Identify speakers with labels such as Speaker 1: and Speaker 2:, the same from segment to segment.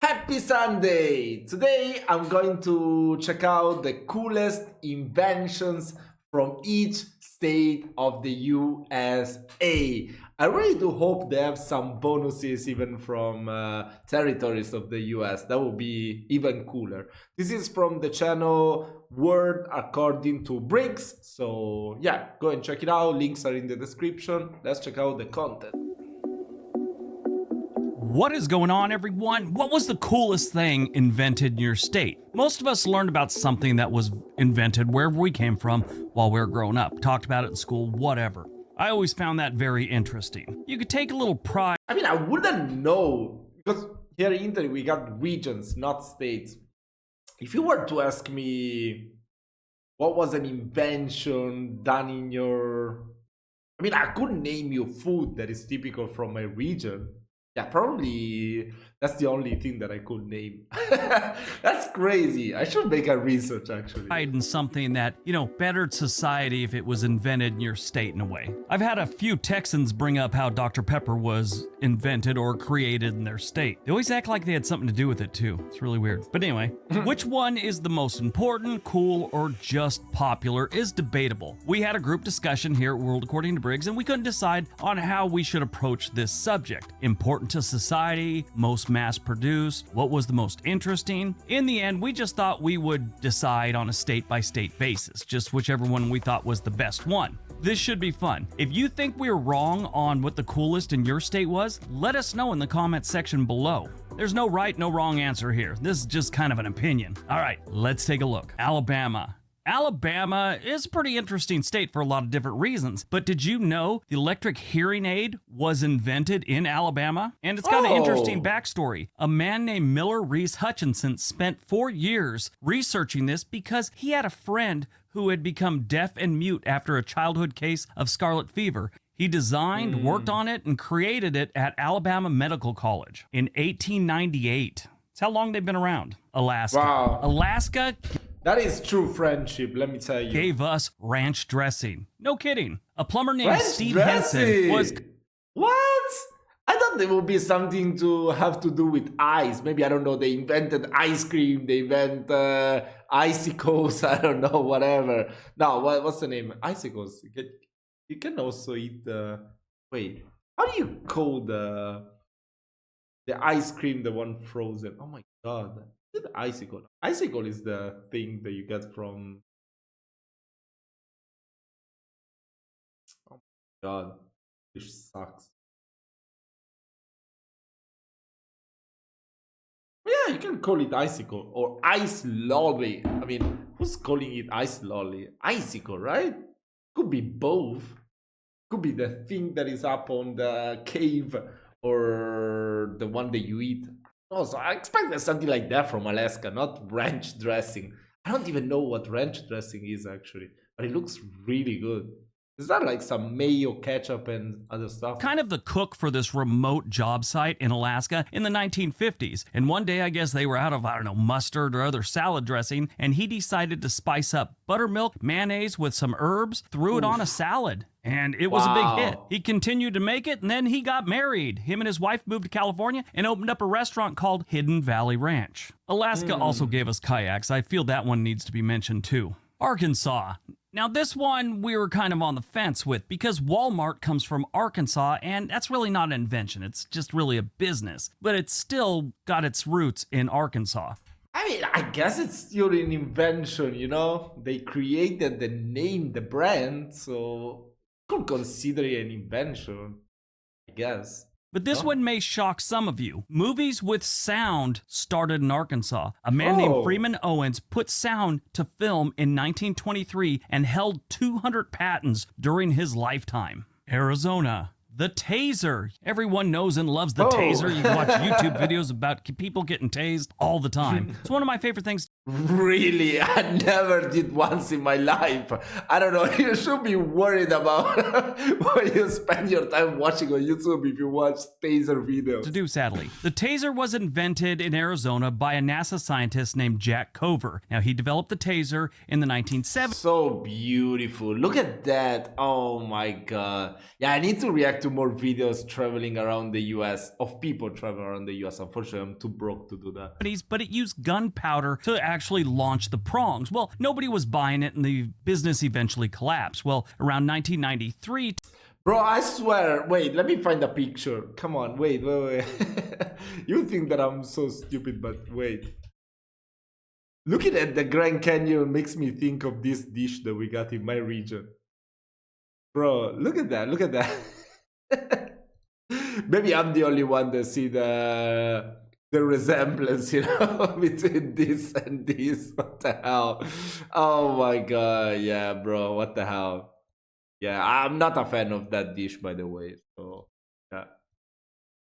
Speaker 1: Happy Sunday! Today I'm going to check out the coolest inventions from each state of the USA. I really do hope they have some bonuses even from territories of the US. That would be even cooler. This is from the channel Word According to Briggs. So yeah, go and check it out. Links are in the description. Let's check out the content.
Speaker 2: What is going on, everyone? What was the coolest thing invented in your state? Most of us learned about something that was invented wherever we came from while we were growing up, talked about it in school, whatever. I always found that very interesting. You could take a little pride.
Speaker 1: I mean, I wouldn't know, because here in Italy we got regions, not states. If you were to ask me what was an invention done in your... I mean, I could name you food that is typical from my region. Yeah, probably that's the only thing that I could name. That's crazy. I should make a research, actually.
Speaker 2: In something that, bettered society if it was invented in your state in a way. I've had a few Texans bring up how Dr. Pepper was invented or created in their state. They always act like they had something to do with it too. It's really weird. But anyway, which one is the most important, cool, or just popular is debatable. We had a group discussion here at World According to Briggs, and we couldn't decide on how we should approach this subject. Important to society, most mass-produced, what was the most interesting. In the end, we just thought we would decide on a state-by-state basis, just whichever one we thought was the best one. This should be fun. If you think we're wrong on what the coolest in your state was, let us know in the comments section below. There's no right, no wrong answer here. This is just kind of an opinion. All right, let's take a look. Alabama. Alabama is a pretty interesting state for a lot of different reasons, but did you know the electric hearing aid was invented in Alabama? And it's got an interesting backstory. A man named Miller Reese Hutchinson spent 4 years researching this because he had a friend who had become deaf and mute after a childhood case of scarlet fever. He designed, worked on it, and created it at Alabama Medical College in 1898. That's how long they've been around. Alaska.
Speaker 1: Wow.
Speaker 2: Alaska...
Speaker 1: That is true friendship, let me tell you.
Speaker 2: Gave us ranch dressing. No kidding. A plumber named
Speaker 1: Ranch
Speaker 2: Steve
Speaker 1: dressing.
Speaker 2: Henson was...
Speaker 1: What? I thought there would be something to have to do with ice. Maybe, I don't know, they invented ice cream, they invent icicles, I don't know, whatever. No, what's the name? Icicles. You can also eat the... Wait, how do you call the ice cream, the one frozen? Oh my god. The icicle. Icicle is the thing that you get from... Oh my god. This sucks. Yeah, you can call it icicle or ice lolly. I mean, who's calling it ice lolly? Icicle, right? Could be both. Could be the thing that is up on the cave or the one that you eat. Oh, so I expected something like that from Alaska, not ranch dressing. I don't even know what ranch dressing is actually, but it looks really good. Is that like some mayo, ketchup, and other stuff?
Speaker 2: kind of the cook for this remote job site in Alaska in the 1950s. And one day, I guess they were out of, mustard or other salad dressing, and he decided to spice up buttermilk, mayonnaise with some herbs, threw it on a salad. And it was a big hit. He continued to make it, and then he got married. Him and his wife moved to California and opened up a restaurant called Hidden Valley Ranch. Alaska also gave us kayaks. I feel that one needs to be mentioned too. Arkansas. Now this one we were kind of on the fence with because Walmart comes from Arkansas, and that's really not an invention. It's just really a business, but it's still got its roots in Arkansas.
Speaker 1: I mean, I guess it's still an invention, you know? They created the name, the brand, so could consider it an invention, I guess.
Speaker 2: But this one may shock some of you. Movies with sound started in Arkansas. A man named Freeman Owens put sound to film in 1923 and held 200 patents during his lifetime. Arizona. The taser. Everyone knows and loves the taser. You can watch YouTube videos about people getting tased all the time. It's one of my favorite things.
Speaker 1: Really, I never did once in my life. I don't know. You should be worried about when you spend your time watching on YouTube if you watch taser videos.
Speaker 2: To do, sadly. The taser was invented in Arizona by a NASA scientist named Jack Cover. Now, he developed the taser in the 1970s.
Speaker 1: So beautiful. Look at that. Oh my god. Yeah, I need to react to more videos traveling around the US, of people traveling around the US. Unfortunately, I'm too broke to do that.
Speaker 2: But it used gunpowder to actually launch the prongs. Well, nobody was buying it and the business eventually collapsed. Well, around 1993...
Speaker 1: Bro, I swear. Wait, let me find a picture. Come on, wait. You think that I'm so stupid, but wait. Looking at the Grand Canyon makes me think of this dish that we got in my region. Bro, look at that. Look at that. Maybe I'm the only one that see the resemblance, between this and this. What the hell? Oh my god, yeah, bro. What the hell? Yeah, I'm not a fan of that dish, by the way. So, yeah,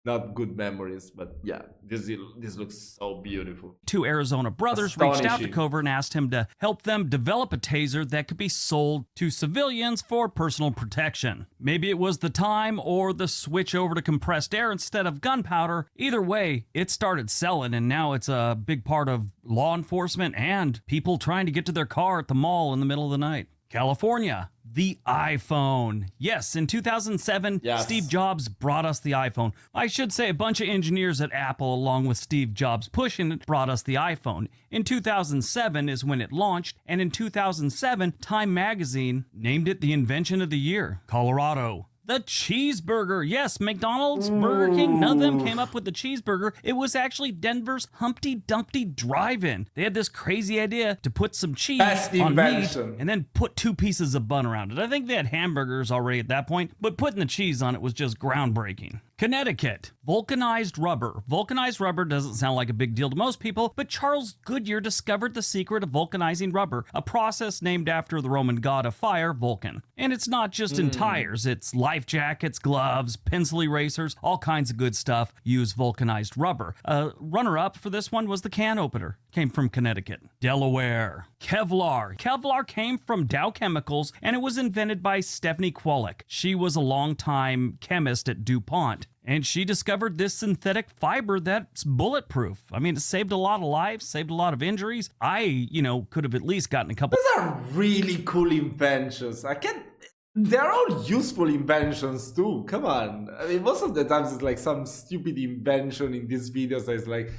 Speaker 1: not good memories, but yeah, this looks so beautiful.
Speaker 2: Two Arizona brothers reached out to
Speaker 1: Astonishing.
Speaker 2: Cover and asked him to help them develop a taser that could be sold to civilians for personal protection. Maybe it was the time or the switch over to compressed air instead of gunpowder. Either way, it started selling, and now it's a big part of law enforcement and people trying to get to their car at the mall in the middle of the night. California, the iPhone. Yes, in 2007,
Speaker 1: Yes.
Speaker 2: Steve Jobs brought us the iPhone. I should say a bunch of engineers at Apple, along with Steve Jobs pushing it, brought us the iPhone. In 2007 is when it launched, and in 2007, Time Magazine named it the invention of the year. Colorado. The cheeseburger. Yes, McDonald's, Burger King, none of them came up with the cheeseburger. It was actually Denver's Humpty Dumpty Drive-In. They had this crazy idea to put some cheese
Speaker 1: Best
Speaker 2: on meat
Speaker 1: invention.
Speaker 2: and then put 2 pieces of bun around it. I think they had hamburgers already at that point, but putting the cheese on it was just groundbreaking. Connecticut, vulcanized rubber. Vulcanized rubber doesn't sound like a big deal to most people, but Charles Goodyear discovered the secret of vulcanizing rubber, a process named after the Roman god of fire, Vulcan. And it's not just in tires, it's life jackets, gloves, pencil erasers, all kinds of good stuff use vulcanized rubber. Runner-up for this one was the can opener. Came from Connecticut. Delaware. Kevlar. Kevlar came from Dow Chemicals, and it was invented by Stephanie Kwolek. She was a longtime chemist at DuPont, and she discovered this synthetic fiber that's bulletproof. I mean, it saved a lot of lives, saved a lot of injuries. I, could have at least gotten a couple...
Speaker 1: Those are really cool inventions. They're all useful inventions too. Come on. I mean, most of the times it's like some stupid invention in these videos that is like,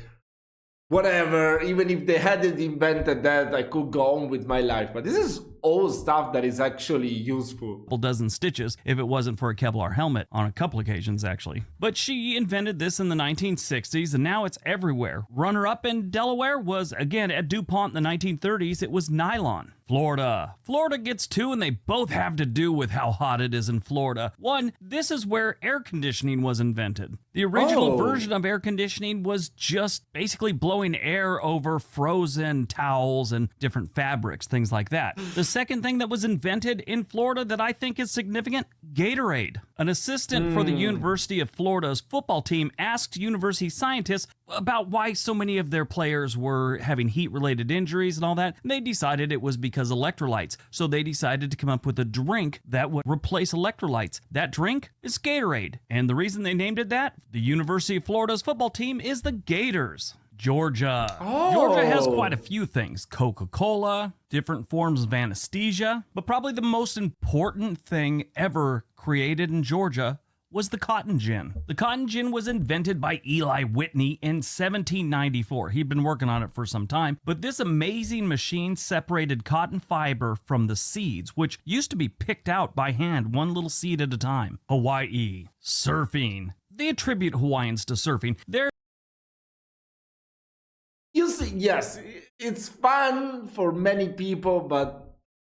Speaker 1: whatever, even if they hadn't invented that, I could go on with my life. But this is all stuff that is actually useful.
Speaker 2: Dozen stitches if it wasn't for a Kevlar helmet, on a couple occasions actually. But she invented this in the 1960s and now it's everywhere. Runner-up in Delaware was, again, at DuPont in the 1930s, it was nylon. Florida. Florida gets 2 and they both have to do with how hot it is in Florida. One, this is where air conditioning was invented. The original version of air conditioning was just basically blowing air over frozen towels and different fabrics, things like that. The second thing that was invented in Florida that I think is significant, Gatorade. An assistant for the University of Florida's football team asked university scientists about why so many of their players were having heat-related injuries and all that. And they decided it was because electrolytes. So they decided to come up with a drink that would replace electrolytes. That drink is Gatorade. And the reason they named it that, the University of Florida's football team is the Gators. Georgia. Georgia has quite a few things. Coca-Cola, different forms of anesthesia, but probably the most important thing ever created in Georgia was the cotton gin. The cotton gin was invented by Eli Whitney in 1794. He'd been working on it for some time, but this amazing machine separated cotton fiber from the seeds, which used to be picked out by hand, one little seed at a time. Hawaii. Surfing. They attribute Hawaiians to surfing.
Speaker 1: You see, yes, it's fun for many people, but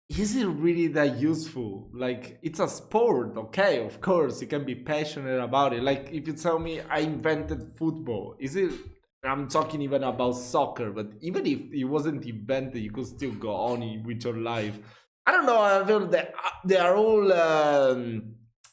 Speaker 1: is it really that useful? Like, it's a sport, okay, of course, you can be passionate about it. Like, if you tell me I invented football, is it, I'm talking even about soccer, but even if it wasn't invented, you could still go on with your life. I don't know, I feel that they are all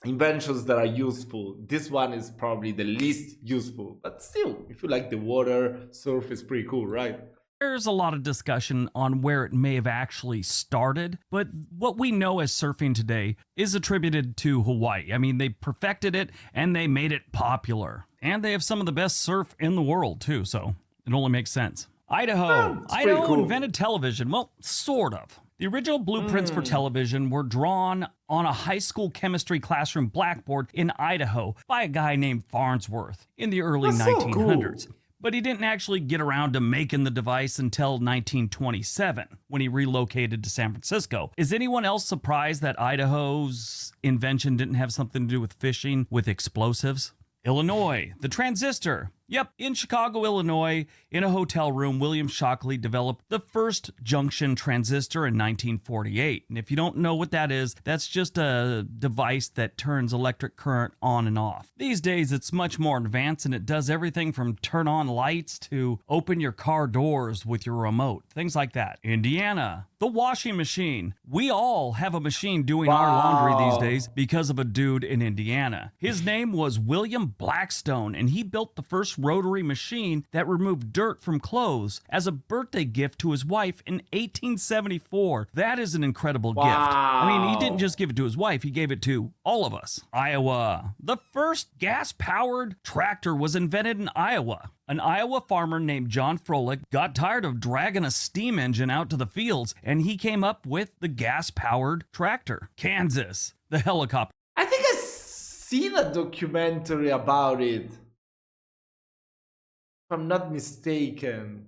Speaker 1: inventions that are useful. This one is probably the least useful, but still, if you like the water, surf is pretty cool, right?
Speaker 2: There's a lot of discussion on where it may have actually started, but what we know as surfing today is attributed to Hawaii. I mean, they perfected it and they made it popular. And they have some of the best surf in the world, too, so it only makes sense. Idaho.
Speaker 1: It's pretty
Speaker 2: Idaho
Speaker 1: cool.
Speaker 2: invented television. Well, sort of. The original blueprints for television were drawn on a high school chemistry classroom blackboard in Idaho by a guy named Farnsworth in the early
Speaker 1: That's so
Speaker 2: 1900s.
Speaker 1: cool.
Speaker 2: But he didn't actually get around to making the device until 1927, when he relocated to San Francisco. Is anyone else surprised that Idaho's invention didn't have something to do with fishing with explosives? Illinois, the transistor. Yep, in Chicago, Illinois, in a hotel room, William Shockley developed the first junction transistor in 1948. And if you don't know what that is, that's just a device that turns electric current on and off. These days, it's much more advanced and it does everything from turn on lights to open your car doors with your remote, things like that. Indiana, the washing machine. We all have a machine doing our laundry these days because of a dude in Indiana. His name was William Blackstone, and he built the first rotary machine that removed dirt from clothes as a birthday gift to his wife in 1874. That is an incredible gift. I mean, he didn't just give it to his wife, he gave it to all of us. Iowa. The first gas-powered tractor was invented in Iowa. An Iowa farmer named John Froelich got tired of dragging a steam engine out to the fields, and he came up with the gas-powered tractor. Kansas. The helicopter.
Speaker 1: I think I've seen a documentary about it. If I'm not mistaken.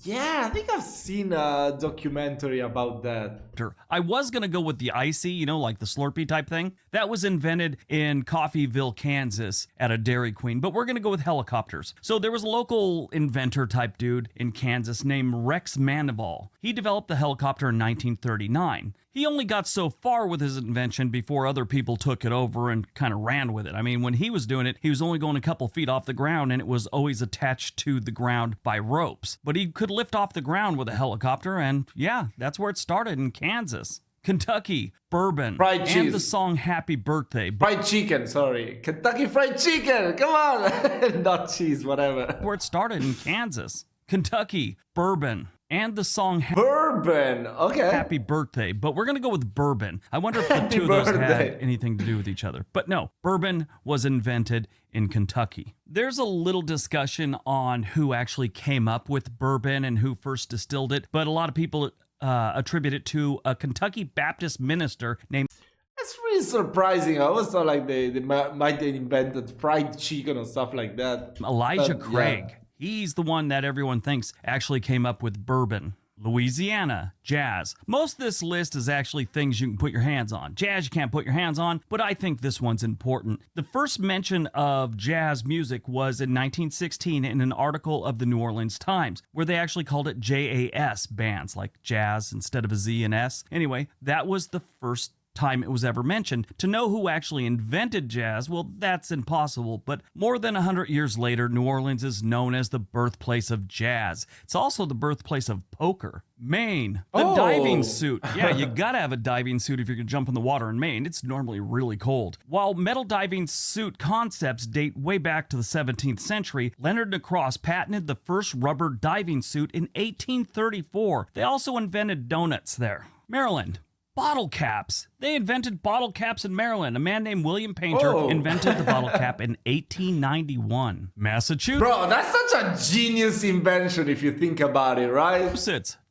Speaker 1: Yeah, I think I've seen a documentary about that.
Speaker 2: I was going to go with the icy, you know, like the Slurpee type thing. That was invented in Coffeyville, Kansas at a Dairy Queen, but we're going to go with helicopters. So there was a local inventor type dude in Kansas named Rex Manival. He developed the helicopter in 1939. He only got so far with his invention before other people took it over and kind of ran with it. I mean, when he was doing it, he was only going a couple feet off the ground and it was always attached to the ground by ropes. But he could lift off the ground with a helicopter, and yeah, that's where it started in Kansas. Kentucky, bourbon,
Speaker 1: Fried cheese.
Speaker 2: and the song Happy Birthday.
Speaker 1: Fried chicken, sorry. Kentucky Fried Chicken, come on! Not cheese, whatever.
Speaker 2: Where it started in Kansas. Kentucky, bourbon, and the song
Speaker 1: Bourbon, okay.
Speaker 2: Happy Birthday, but we're going to go with bourbon. I wonder if the
Speaker 1: Happy
Speaker 2: two of those had
Speaker 1: birthday.
Speaker 2: anything to do with each other. But no, bourbon was invented in Kentucky. There's a little discussion on who actually came up with bourbon and who first distilled it, but a lot of people attribute it to a Kentucky Baptist minister named
Speaker 1: That's really surprising. I always thought like they might have invented fried chicken or stuff like that.
Speaker 2: Elijah
Speaker 1: But,
Speaker 2: Craig.
Speaker 1: yeah.
Speaker 2: He's the one that everyone thinks actually came up with bourbon. Louisiana, jazz. Most of this list is actually things you can put your hands on. Jazz you can't put your hands on, but I think this one's important. The first mention of jazz music was in 1916 in an article of the New Orleans Times, where they actually called it JAS bands, like jazz instead of a Z and S. Anyway, that was the first time it was ever mentioned. To know who actually invented jazz, well, that's impossible, but more than 100 years later, New Orleans is known as the birthplace of jazz. It's also the birthplace of poker. Maine, the diving suit. Yeah, you gotta have a diving suit if you're gonna jump in the water in Maine. It's normally really cold. While metal diving suit concepts date way back to the 17th century, Leonard Lacrosse patented the first rubber diving suit in 1834. They also invented donuts there. Maryland. Bottle caps. They invented bottle caps in Maryland. A man named William Painter invented the bottle cap in 1891. Massachusetts.
Speaker 1: Bro, that's such a genius invention if you think about it, right?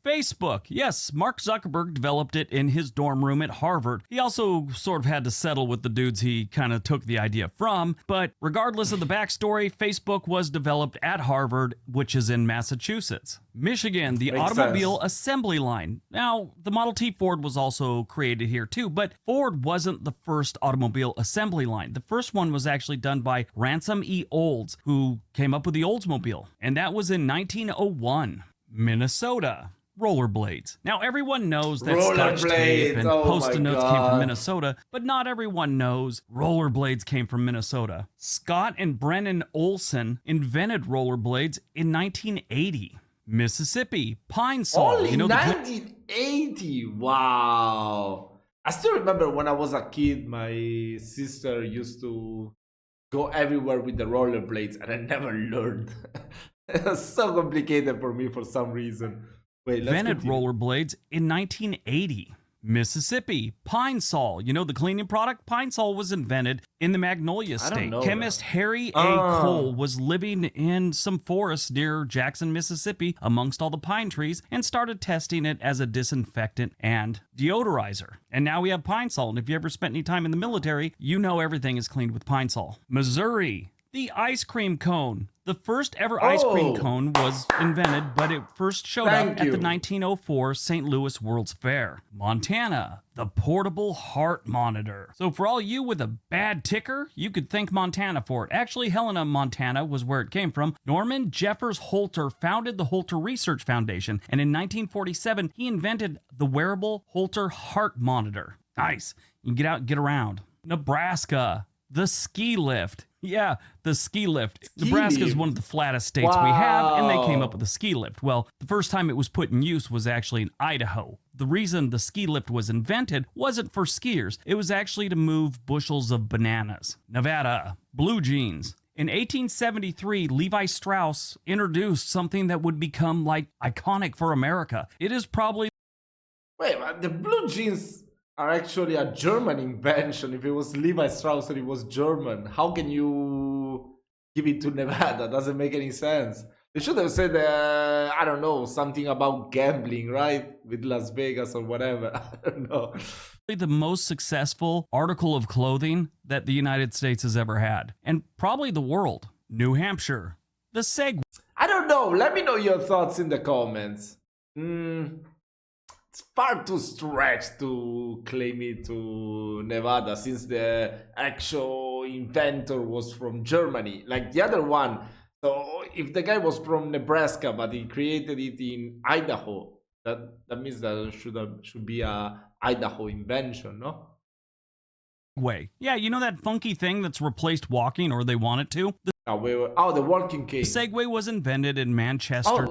Speaker 2: Facebook. Yes, Mark Zuckerberg developed it in his dorm room at Harvard. He also sort of had to settle with the dudes he kind of took the idea from, but regardless of the backstory, Facebook was developed at Harvard, which is in Massachusetts. Michigan, the
Speaker 1: Makes
Speaker 2: automobile
Speaker 1: sense.
Speaker 2: assembly line. Now, the Model T Ford was also created here too, but Ford wasn't the first automobile assembly line. The first one was actually done by Ransom E. Olds, who came up with the Oldsmobile, and that was in 1901. Minnesota. Rollerblades. Now, everyone knows that Scotch tape and
Speaker 1: oh
Speaker 2: Post-it
Speaker 1: my
Speaker 2: notes came
Speaker 1: God.
Speaker 2: from Minnesota, but not everyone knows rollerblades came from Minnesota. Scott and Brennan Olson invented rollerblades in 1980. Mississippi, pine saw.
Speaker 1: Only
Speaker 2: You know,
Speaker 1: 1980. Wow. I still remember when I was a kid, my sister used to go everywhere with the rollerblades, and I never learned. It's so complicated for me for some reason. Wait, let's
Speaker 2: Invented
Speaker 1: continue.
Speaker 2: rollerblades in 1980. Mississippi, Pine Sol. You know the cleaning product? Pine Sol was invented in the Magnolia
Speaker 1: I don't
Speaker 2: State.
Speaker 1: know
Speaker 2: Chemist
Speaker 1: that.
Speaker 2: Harry A.
Speaker 1: Ah.
Speaker 2: Cole was living in some forest near Jackson, Mississippi, amongst all the pine trees, and started testing it as a disinfectant and deodorizer. And now we have Pine Sol. And if you ever spent any time in the military, you know everything is cleaned with Pine Sol. Missouri, the ice cream cone. The first ever ice cream
Speaker 1: Oh.
Speaker 2: cone was invented, but it first showed up
Speaker 1: Thank
Speaker 2: at
Speaker 1: you.
Speaker 2: the 1904 St. Louis World's Fair. Montana, the portable heart monitor. So for all you with a bad ticker, you could thank Montana for it. Actually, Helena, Montana was where it came from. Norman Jeffers Holter founded the Holter Research Foundation, and in 1947, he invented the wearable Holter heart monitor. Nice. You can get out and get around. Nebraska, the ski lift. Yeah, the ski lift.
Speaker 1: Ski
Speaker 2: Nebraska is
Speaker 1: lift.
Speaker 2: one of the flattest states we have, and they came
Speaker 1: Wow.
Speaker 2: up with a ski lift. Well, the first time it was put in use was actually in Idaho. The reason the ski lift was invented wasn't for skiers. It was actually to move bushels of bananas. Nevada, blue jeans. In 1873, Levi Strauss introduced something that would become like iconic for America. It is probably
Speaker 1: Wait, but the blue jeans are actually a German invention. If it was Levi Strauss and it was German, how can you give it to Nevada? Doesn't make any sense. They should have said, I don't know, something about gambling, right? With Las Vegas or whatever. I don't know.
Speaker 2: the most successful article of clothing that the United States has ever had, and probably the world. New Hampshire, the Segway.
Speaker 1: I don't know. Let me know your thoughts in the comments. It's far too stretched to claim it to Nevada since the actual inventor was from Germany, like the other one. So if the guy was from Nebraska but he created it in Idaho, that means that it should be a Idaho invention, no?
Speaker 2: Yeah, you know that funky thing that's replaced walking, or they want it to? The
Speaker 1: The walking cane.
Speaker 2: Segway was invented in Manchester,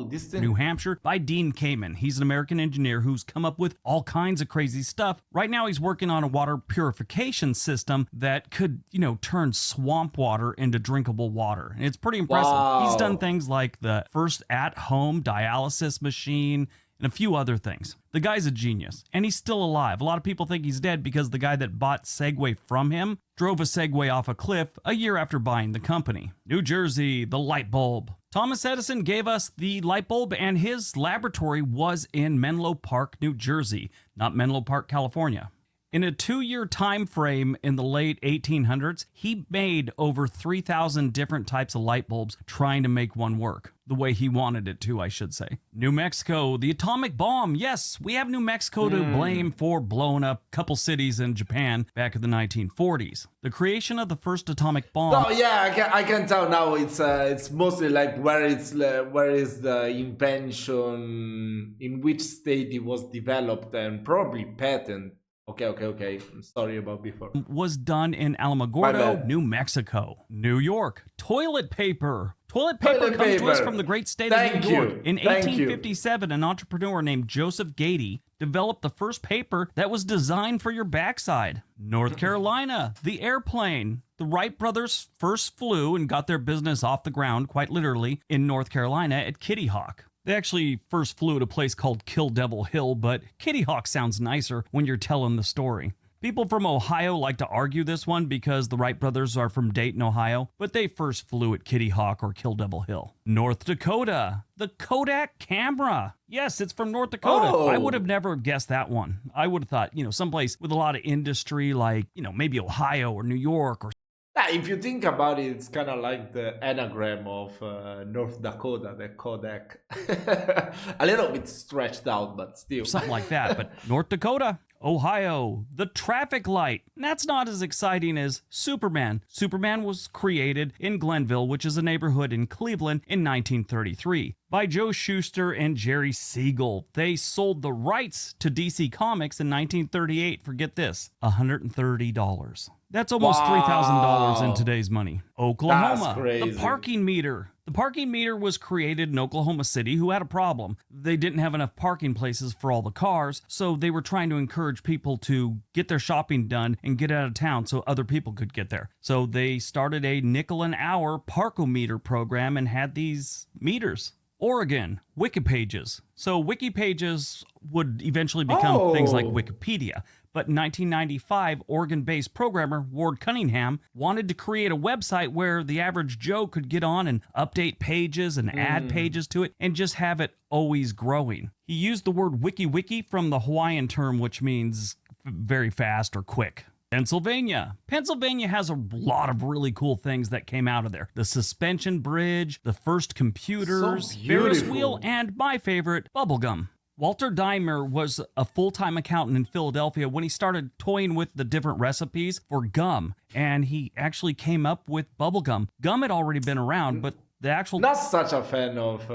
Speaker 1: This thing.
Speaker 2: New Hampshire, by Dean Kamen. He's an American engineer who's come up with all kinds of crazy stuff. Right now, he's working on a water purification system that could, turn swamp water into drinkable water. And it's pretty impressive.
Speaker 1: Wow.
Speaker 2: He's done things like the first at-home dialysis machine and a few other things. The guy's a genius, and he's still alive. A lot of people think he's dead because the guy that bought Segway from him drove a Segway off a cliff a year after buying the company. New Jersey, the light bulb. Thomas Edison gave us the light bulb, and his laboratory was in Menlo Park, New Jersey, not Menlo Park, California. In a 2-year time frame in the late 1800s, he made over 3,000 different types of light bulbs trying to make one work. The way he wanted it to, I should say. New Mexico, the atomic bomb. Yes, we have New Mexico to blame for blowing up a couple cities in Japan back in the 1940s. The creation of the first atomic bomb.
Speaker 1: Oh yeah, I can tell now. It's mostly like where is the invention, in which state it was developed, and probably patent. Okay. I'm sorry about before.
Speaker 2: Was done in Alamogordo, New Mexico. New York, toilet paper. Toilet paper comes to us from the great state of New York. In 1857, an entrepreneur named Joseph Gady developed the first paper that was designed for your backside. North Carolina, the airplane. The Wright brothers first flew and got their business off the ground, quite literally, in North Carolina at Kitty Hawk. They actually first flew at a place called Kill Devil Hill, but Kitty Hawk sounds nicer when you're telling the story. People from Ohio like to argue this one because the Wright brothers are from Dayton, Ohio, but they first flew at Kitty Hawk or Kill Devil Hill. North Dakota, the Kodak camera. Yes, it's from North Dakota.
Speaker 1: Oh.
Speaker 2: I would have never guessed that one. I would have thought, someplace with a lot of industry like, maybe Ohio or New York or
Speaker 1: If you think about it, it's kind of like the anagram of North Dakota, the Kodak. A little bit stretched out, but still.
Speaker 2: something like that. But North Dakota, Ohio, the traffic light. That's not as exciting as Superman. Superman was created in Glenville, which is a neighborhood in Cleveland, in 1933 by Joe Shuster and Jerry Siegel. They sold the rights to DC Comics in 1938 for, get this, $130. That's almost $3,000 in today's money. Oklahoma,
Speaker 1: That's crazy.
Speaker 2: the parking meter. The parking meter was created in Oklahoma City, who had a problem. They didn't have enough parking places for all the cars, so they were trying to encourage people to get their shopping done and get out of town so other people could get there. So they started a nickel an hour parkometer program and had these meters. Oregon, Wikipages. So Wikipages would eventually become things like Wikipedia. But in 1995, Oregon-based programmer Ward Cunningham wanted to create a website where the average Joe could get on and update pages and add pages to it and just have it always growing. He used the word wiki from the Hawaiian term, which means very fast or quick. Pennsylvania. Pennsylvania has a lot of really cool things that came out of there. The suspension bridge, the first computers, Ferris wheel, and my favorite, bubblegum. Walter Dimer was a full-time accountant in Philadelphia when he started toying with the different recipes for gum, and he actually came up with bubblegum. Gum had already been around, but the actual
Speaker 1: not such a fan of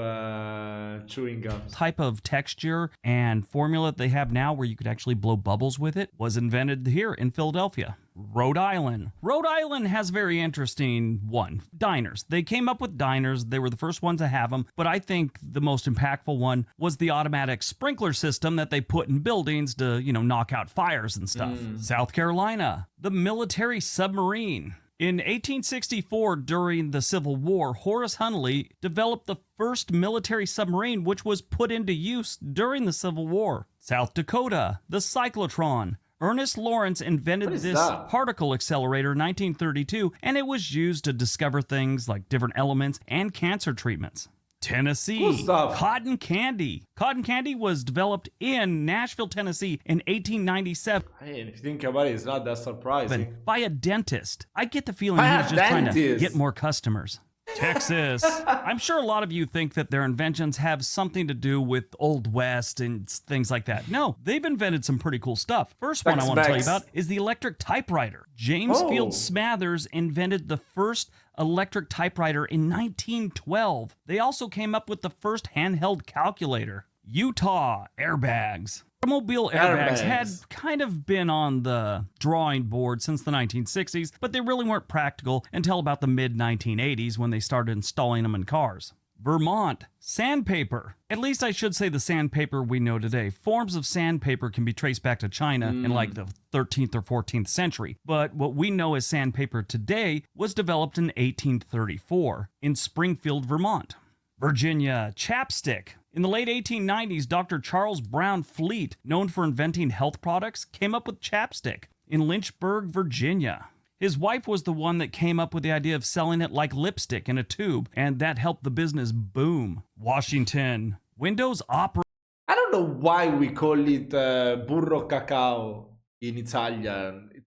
Speaker 1: chewing gum
Speaker 2: type of texture and formula that they have now where you could actually blow bubbles with it was invented here in Philadelphia. Rhode Island. Rhode Island has a very interesting one. Diners. They came up with diners. They were the first ones to have them, but I think the most impactful one was the automatic sprinkler system that they put in buildings to, knock out fires and stuff. South Carolina. The military submarine. In 1864, during the Civil War, Horace Hunley developed the first military submarine which was put into use during the Civil War. South Dakota, the cyclotron. Ernest Lawrence invented this particle accelerator in 1932, and it was used to discover things like different elements and cancer treatments. Tennessee, cotton candy. Cotton candy was developed in Nashville, Tennessee in 1897.
Speaker 1: Hey, if you think about it, it's not that surprising.
Speaker 2: By a dentist. I get the feeling he was just trying to get more customers. Texas. I'm sure a lot of you think that their inventions have something to do with Old West and things like that. No, they've invented some pretty cool stuff. First one I want to tell you about is the electric typewriter. James Field Smathers invented the first electric typewriter in 1912. They also came up with the first handheld calculator. Utah, airbags. Automobile airbags had kind of been on the drawing board since the 1960s, but they really weren't practical until about the mid-1980s when they started installing them in cars. Vermont, sandpaper. At least I should say the sandpaper we know today. Forms of sandpaper can be traced back to China in like the 13th or 14th century, but what we know as sandpaper today was developed in 1834 in Springfield, Vermont. Virginia, chapstick. In the late 1890s, Dr. Charles Brown Fleet, known for inventing health products, came up with chapstick in Lynchburg, Virginia. His wife was the one that came up with the idea of selling it like lipstick in a tube, and that helped the business boom. Washington, Windows Opera.
Speaker 1: I don't know why we call it burro cacao in Italian. It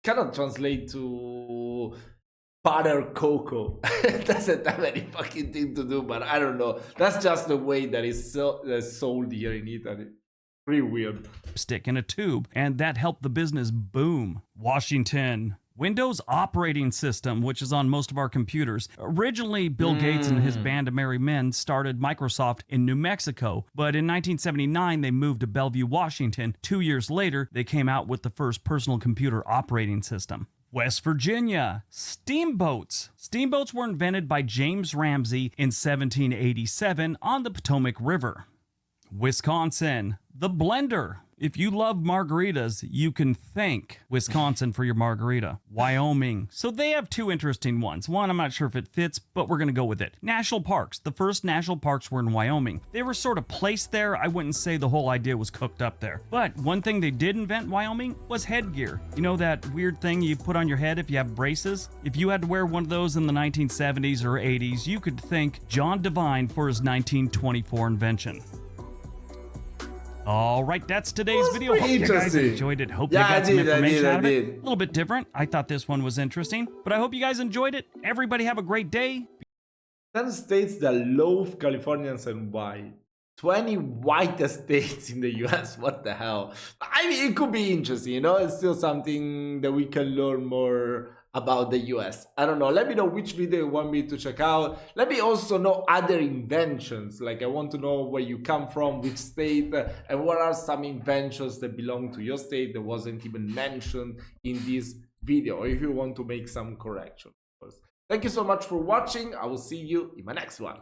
Speaker 1: cannot translate to butter cocoa. It doesn't have any fucking thing to do, but I don't know. That's just the way that it's sold here in Italy. Pretty weird.
Speaker 2: Stick in a tube, and that helped the business boom. Washington. Windows operating system, which is on most of our computers. Originally, Bill Gates and his band of merry men started Microsoft in New Mexico, but in 1979, they moved to Bellevue, Washington. 2 years later, they came out with the first personal computer operating system. West Virginia, steamboats. Steamboats were invented by James Ramsey in 1787 on the Potomac River. Wisconsin, the blender. If you love margaritas, you can thank Wisconsin for your margarita. Wyoming. So they have two interesting ones. One, I'm not sure if it fits, but we're going to go with it. National parks. The first national parks were in Wyoming. They were sort of placed there. I wouldn't say the whole idea was cooked up there. But one thing they did invent in Wyoming was headgear. You know that weird thing you put on your head if you have braces? If you had to wear one of those in the 1970s or 80s, you could thank John Devine for his 1924 invention. All right, that's today's video. Hope you guys enjoyed it. Hope you got some information out of it. A little bit different. I thought this one was interesting, but I hope you guys enjoyed it. Everybody have a great day.
Speaker 1: 10 states that love Californians and why. 20 whitest states in the US. What the hell? I mean, it could be interesting, you know? It's still something that we can learn more about the US. I don't know. Let me know which video you want me to check out. Let me also know other inventions. Like, I want to know where you come from, which state, and what are some inventions that belong to your state that wasn't even mentioned in this video, or if you want to make some correction, of course. Thank you so much for watching. I will see you in my next one.